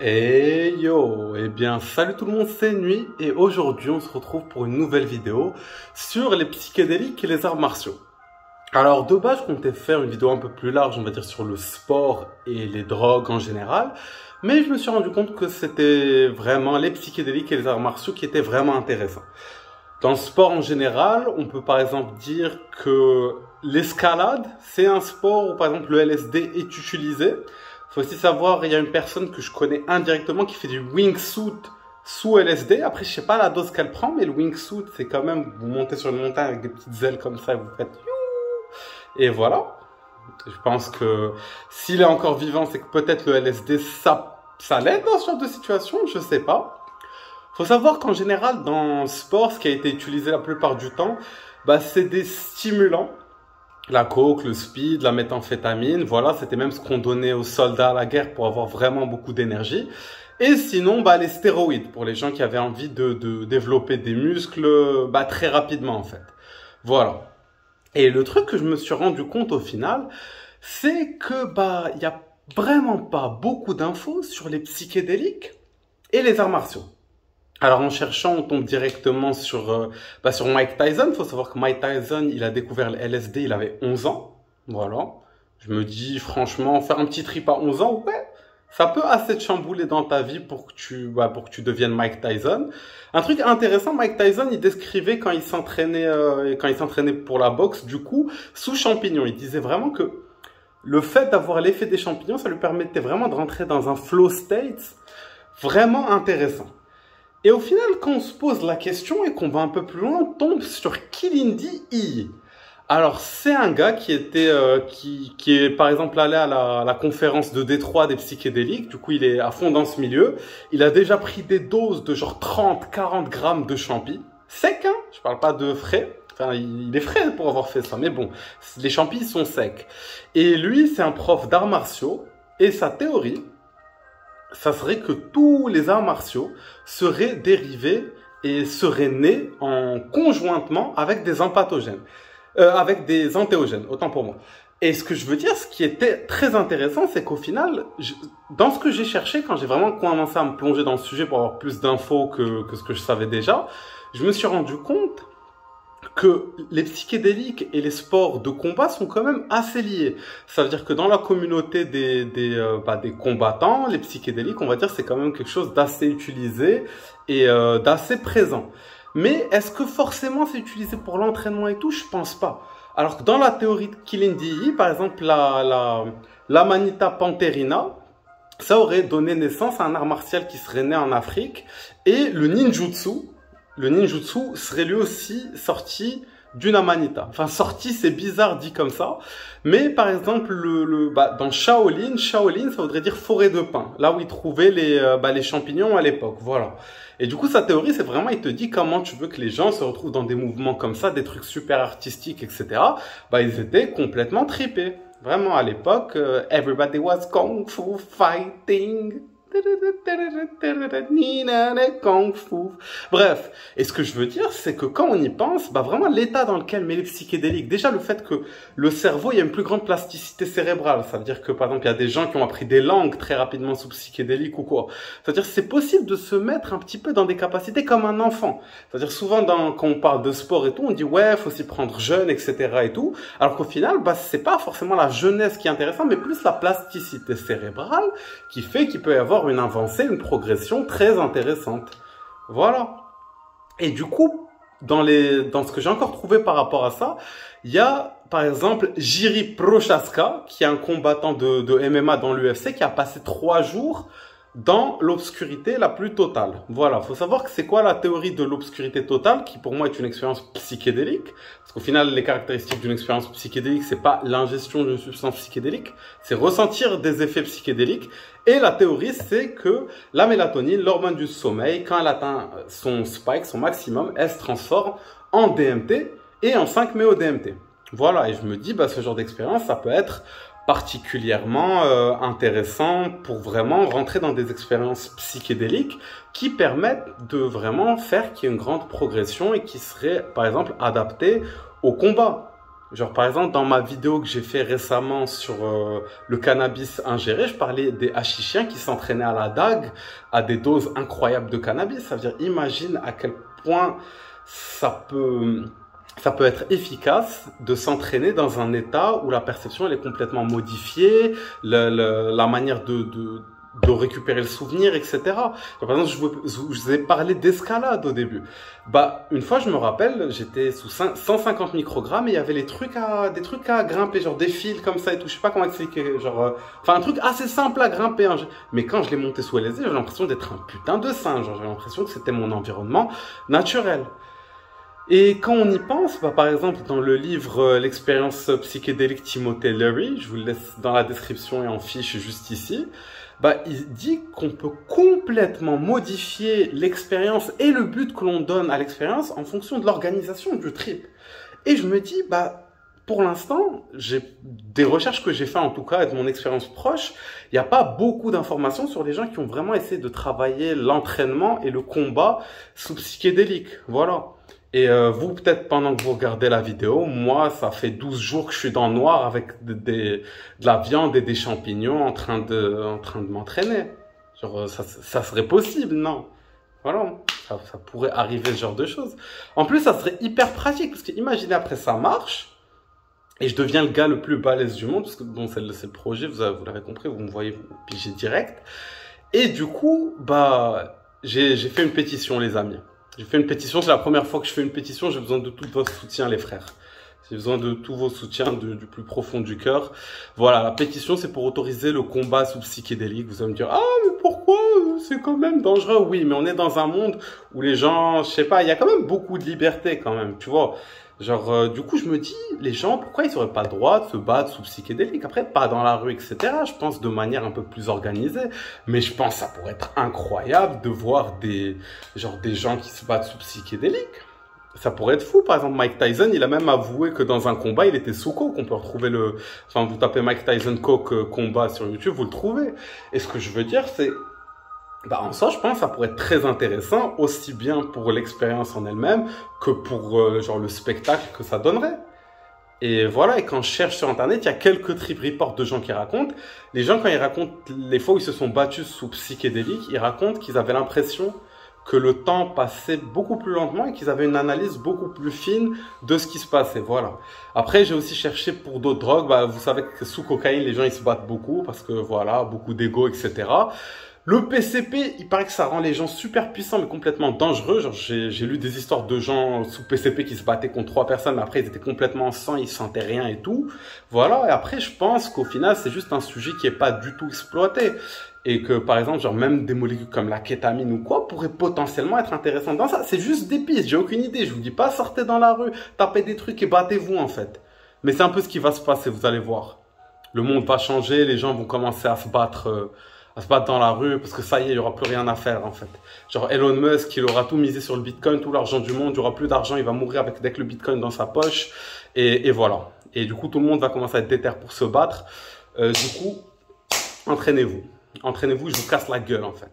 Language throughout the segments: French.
Et yo, eh bien salut tout le monde, c'est Nuit et aujourd'hui on se retrouve pour une nouvelle vidéo sur les psychédéliques et les arts martiaux. Alors de base je comptais faire une vidéo un peu plus large, on va dire sur le sport et les drogues en général, mais je me suis rendu compte que c'était vraiment les psychédéliques et les arts martiaux qui étaient vraiment intéressants. Dans le sport en général, on peut par exemple dire que l'escalade, c'est un sport où par exemple le LSD est utilisé. Faut aussi savoir, il y a une personne que je connais indirectement qui fait du wingsuit sous LSD. Après, je sais pas la dose qu'elle prend, mais le wingsuit, c'est quand même, vous montez sur une montagne avec des petites ailes comme ça et vous faites you. Et voilà. Je pense que s'il est encore vivant, c'est que peut-être le LSD, ça l'aide dans ce genre de situation, je sais pas. Faut savoir qu'en général, dans le sport, ce qui a été utilisé la plupart du temps, c'est des stimulants. La coke, le speed, la méthamphétamine, voilà, c'était même ce qu'on donnait aux soldats à la guerre pour avoir vraiment beaucoup d'énergie. Et sinon, les stéroïdes, pour les gens qui avaient envie de développer des muscles très rapidement en fait. Voilà. Et le truc que je me suis rendu compte au final, c'est que il y a vraiment pas beaucoup d'infos sur les psychédéliques et les arts martiaux. Alors en cherchant, on tombe directement sur Mike Tyson. Il faut savoir que Mike Tyson, il a découvert le LSD, il avait 11 ans. Voilà. Je me dis franchement, faire un petit trip à 11 ans, ouais, ça peut assez te chambouler dans ta vie pour que tu deviennes Mike Tyson. Un truc intéressant, Mike Tyson, il décrivait quand il s'entraînait pour la boxe, du coup, sous champignons. Il disait vraiment que le fait d'avoir l'effet des champignons, ça lui permettait vraiment de rentrer dans un flow state vraiment intéressant. Et au final, quand on se pose la question et qu'on va un peu plus loin, on tombe sur Kilindi I. Alors, c'est un gars qui est par exemple allé à la conférence de Détroit des psychédéliques. Du coup, il est à fond dans ce milieu. Il a déjà pris des doses de genre 30, 40 grammes de champi. Sec, hein? Je parle pas de frais. Enfin, il est frais pour avoir fait ça. Mais bon, les champis sont secs. Et lui, c'est un prof d'arts martiaux. Et sa théorie, ça serait que tous les arts martiaux seraient dérivés et seraient nés en conjointement avec des empatogènes, avec des entéogènes, autant pour moi. Et ce que je veux dire, ce qui était très intéressant, c'est qu'au final, dans ce que j'ai cherché, quand j'ai vraiment commencé à me plonger dans le sujet pour avoir plus d'infos que ce que je savais déjà, je me suis rendu compte que les psychédéliques et les sports de combat sont quand même assez liés. Ça veut dire que dans la communauté des combattants, les psychédéliques, on va dire, c'est quand même quelque chose d'assez utilisé et d'assez présent. Mais est-ce que forcément c'est utilisé pour l'entraînement et tout? Je pense pas. Alors que dans la théorie de Kilindi, par exemple, la Manita Pantherina, ça aurait donné naissance à un art martial qui serait né en Afrique, et le ninjutsu serait lui aussi sorti d'une amanita. Enfin, sorti, c'est bizarre dit comme ça. Mais par exemple, dans Shaolin, ça voudrait dire forêt de pin. Là où ils trouvaient les champignons à l'époque. Voilà. Et du coup, sa théorie, c'est vraiment, il te dit comment tu veux que les gens se retrouvent dans des mouvements comme ça, des trucs super artistiques, etc. Ils étaient complètement tripés. Vraiment, à l'époque, everybody was kung fu fighting. Kung fu. Bref, et ce que je veux dire, c'est que quand on y pense, vraiment l'état dans lequel met les psychédéliques, déjà le fait que le cerveau, il y a une plus grande plasticité cérébrale, ça veut dire que par exemple, il y a des gens qui ont appris des langues très rapidement sous psychédéliques ou quoi. C'est-à-dire que c'est possible de se mettre un petit peu dans des capacités comme un enfant. C'est-à-dire souvent quand on parle de sport et tout, on dit ouais, faut s'y prendre jeune, etc. et tout. Alors qu'au final, c'est pas forcément la jeunesse qui est intéressante, mais plus la plasticité cérébrale qui fait qu'il peut y avoir une avancée, une progression très intéressante. Voilà. Et du coup, dans ce que j'ai encore trouvé par rapport à ça, il y a par exemple Jiri Prochaska, qui est un combattant de MMA dans l'UFC, qui a passé 3 jours dans l'obscurité la plus totale. Voilà, faut savoir que c'est quoi la théorie de l'obscurité totale, qui pour moi est une expérience psychédélique, parce qu'au final, les caractéristiques d'une expérience psychédélique, c'est pas l'ingestion d'une substance psychédélique, c'est ressentir des effets psychédéliques, et la théorie, c'est que la mélatonine, l'hormone du sommeil, quand elle atteint son spike, son maximum, elle se transforme en DMT et en 5-MeO-DMT. Voilà, et je me dis, ce genre d'expérience, ça peut être particulièrement intéressant pour vraiment rentrer dans des expériences psychédéliques qui permettent de vraiment faire qu'il y ait une grande progression et qui seraient, par exemple, adaptées au combat. Genre, par exemple, dans ma vidéo que j'ai fait récemment sur le cannabis ingéré, je parlais des hachichiens qui s'entraînaient à la dague à des doses incroyables de cannabis. Ça veut dire, imagine à quel point ça peut être efficace de s'entraîner dans un état où la perception elle est complètement modifiée, la manière de récupérer le souvenir, etc. Par exemple, je vous ai parlé d'escalade au début. Bah, une fois, je me rappelle, j'étais sous 150 microgrammes et il y avait des trucs à grimper, genre des fils comme ça et tout. Je sais pas comment expliquer, genre, enfin, un truc assez simple à grimper. Hein. Mais quand je l'ai monté sous LSD, j'avais l'impression d'être un putain de singe. J'avais l'impression que c'était mon environnement naturel. Et quand on y pense, bah, par exemple, dans le livre L'expérience psychédélique Timothy Leary, je vous le laisse dans la description et en fiche juste ici, bah, il dit qu'on peut complètement modifier l'expérience et le but que l'on donne à l'expérience en fonction de l'organisation du trip. Et je me dis, bah, pour l'instant, des recherches que j'ai faites en tout cas et de mon expérience proche, il n'y a pas beaucoup d'informations sur les gens qui ont vraiment essayé de travailler l'entraînement et le combat sous psychédélique. Voilà. Et vous, peut-être pendant que vous regardez la vidéo, moi, ça fait 12 jours que je suis dans le noir avec de la viande et des champignons en train de m'entraîner. Genre, ça serait possible, non? Voilà, ça pourrait arriver ce genre de choses. En plus, ça serait hyper pratique, parce que imaginez après ça marche, et je deviens le gars le plus balèze du monde, parce que bon, c'est le projet, vous l'avez compris, vous me voyez vous piger direct. Et du coup, bah, j'ai fait une pétition, les amis. J'ai fait une pétition, c'est la première fois que je fais une pétition, j'ai besoin de tout votre soutien, les frères. J'ai besoin de tous vos soutiens du plus profond du cœur. Voilà, la pétition, c'est pour autoriser le combat sous psychédélique. Vous allez me dire, ah, mais pourquoi? C'est quand même dangereux. Oui, mais on est dans un monde où les gens, je sais pas, il y a quand même beaucoup de liberté quand même, tu vois. Genre, du coup, je me dis, les gens, pourquoi ils n'auraient pas le droit de se battre sous psychédélique? Après, pas dans la rue, etc. Je pense de manière un peu plus organisée. Mais je pense que ça pourrait être incroyable de voir des gens qui se battent sous psychédélique. Ça pourrait être fou. Par exemple, Mike Tyson, il a même avoué que dans un combat, il était sous coke. On peut retrouver enfin, vous tapez Mike Tyson coke combat sur YouTube, vous le trouvez. Et ce que je veux dire, c'est, bah, en soi, je pense que ça pourrait être très intéressant, aussi bien pour l'expérience en elle-même que pour genre le spectacle que ça donnerait. Et voilà, et quand je cherche sur Internet, il y a quelques trip reports de gens qui racontent. Les gens, quand ils racontent les fois où ils se sont battus sous psychédélique, ils racontent qu'ils avaient l'impression que le temps passait beaucoup plus lentement et qu'ils avaient une analyse beaucoup plus fine de ce qui se passait. Voilà. Après, j'ai aussi cherché pour d'autres drogues. Bah, vous savez que sous cocaïne, les gens ils se battent beaucoup parce que voilà, beaucoup d'ego, etc. Le PCP, il paraît que ça rend les gens super puissants mais complètement dangereux. Genre, j'ai lu des histoires de gens sous PCP qui se battaient contre 3 personnes, mais après ils étaient complètement en sang, ils sentaient rien et tout. Voilà. Et après, je pense qu'au final, c'est juste un sujet qui est pas du tout exploité. Et que, par exemple, genre même des molécules comme la kétamine ou quoi pourraient potentiellement être intéressantes dans ça. C'est juste des pistes, j'ai aucune idée. Je vous dis pas sortez dans la rue, tapez des trucs et battez-vous en fait. Mais c'est un peu ce qui va se passer, vous allez voir. Le monde va changer, les gens vont commencer à se battre dans la rue parce que ça y est, il y aura plus rien à faire en fait. Genre Elon Musk, il aura tout misé sur le Bitcoin, tout l'argent du monde, il y aura plus d'argent, il va mourir avec le Bitcoin dans sa poche. Et voilà. Et du coup, tout le monde va commencer à être déter pour se battre. Du coup, entraînez-vous. Entraînez-vous, je vous casse la gueule en fait.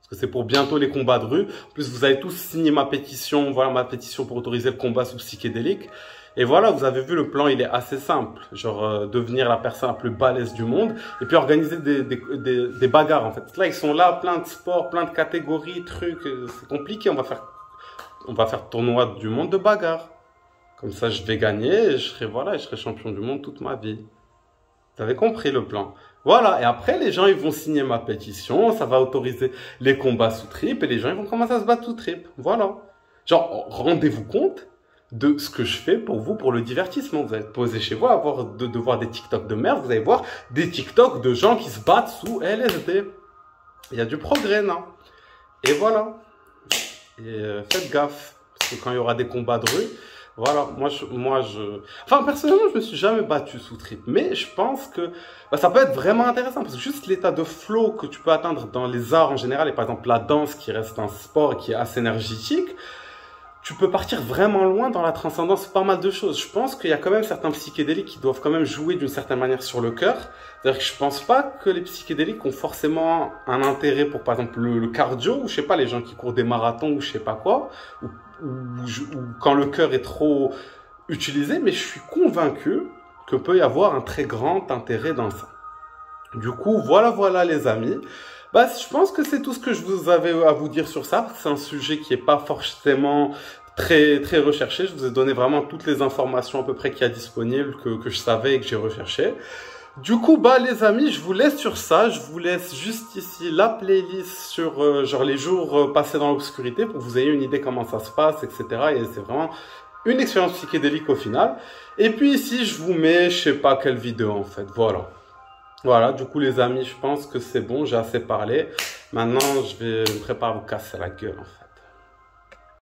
Parce que c'est pour bientôt les combats de rue. En plus, vous avez tous signé ma pétition. Voilà ma pétition pour autoriser le combat sous psychédélique. Et voilà, vous avez vu, le plan, il est assez simple. Genre, devenir la personne la plus balèze du monde. Et puis organiser des bagarres en fait. Là, ils sont là, plein de sports, plein de catégories, trucs. C'est compliqué. On va faire tournoi du monde de bagarre. Comme ça, je vais gagner et je serai champion du monde toute ma vie. Vous avez compris le plan. Voilà, et après, les gens, ils vont signer ma pétition, ça va autoriser les combats sous trip, et les gens, ils vont commencer à se battre sous trip. Voilà. Genre, rendez-vous compte de ce que je fais pour vous, pour le divertissement. Vous allez poser chez vous, de voir des TikTok de merde, vous allez voir des TikTok de gens qui se battent sous LSD. Il y a du progrès, non? Et voilà. Et faites gaffe, parce que quand il y aura des combats de rue, voilà, enfin, personnellement, je me suis jamais battu sous trip, mais je pense que bah, ça peut être vraiment intéressant, parce que juste l'état de flow que tu peux atteindre dans les arts en général, et par exemple la danse qui reste un sport et qui est assez énergétique, tu peux partir vraiment loin dans la transcendance, pas mal de choses. Je pense qu'il y a quand même certains psychédéliques qui doivent quand même jouer d'une certaine manière sur le cœur. C'est-à-dire que je pense pas que les psychédéliques ont forcément un intérêt pour, par exemple, le cardio, ou je sais pas, les gens qui courent des marathons ou je sais pas quoi, ou quand le cœur est trop utiliser, mais je suis convaincu que peut y avoir un très grand intérêt dans ça. Du coup, voilà les amis. Bah, je pense que c'est tout ce que je vous avais à vous dire sur ça. C'est un sujet qui est pas forcément très recherché. Je vous ai donné vraiment toutes les informations à peu près qu'il y a disponibles que je savais et que j'ai recherché. Du coup, bah les amis, je vous laisse sur ça. Je vous laisse juste ici la playlist sur genre les jours passés dans l'obscurité pour que vous ayez une idée comment ça se passe, etc. Et c'est vraiment une expérience psychédélique au final. Et puis ici, je vous mets, je sais pas quelle vidéo en fait. Voilà. Voilà, du coup les amis, je pense que c'est bon, j'ai assez parlé. Maintenant, je vais me préparer à vous casser la gueule en fait.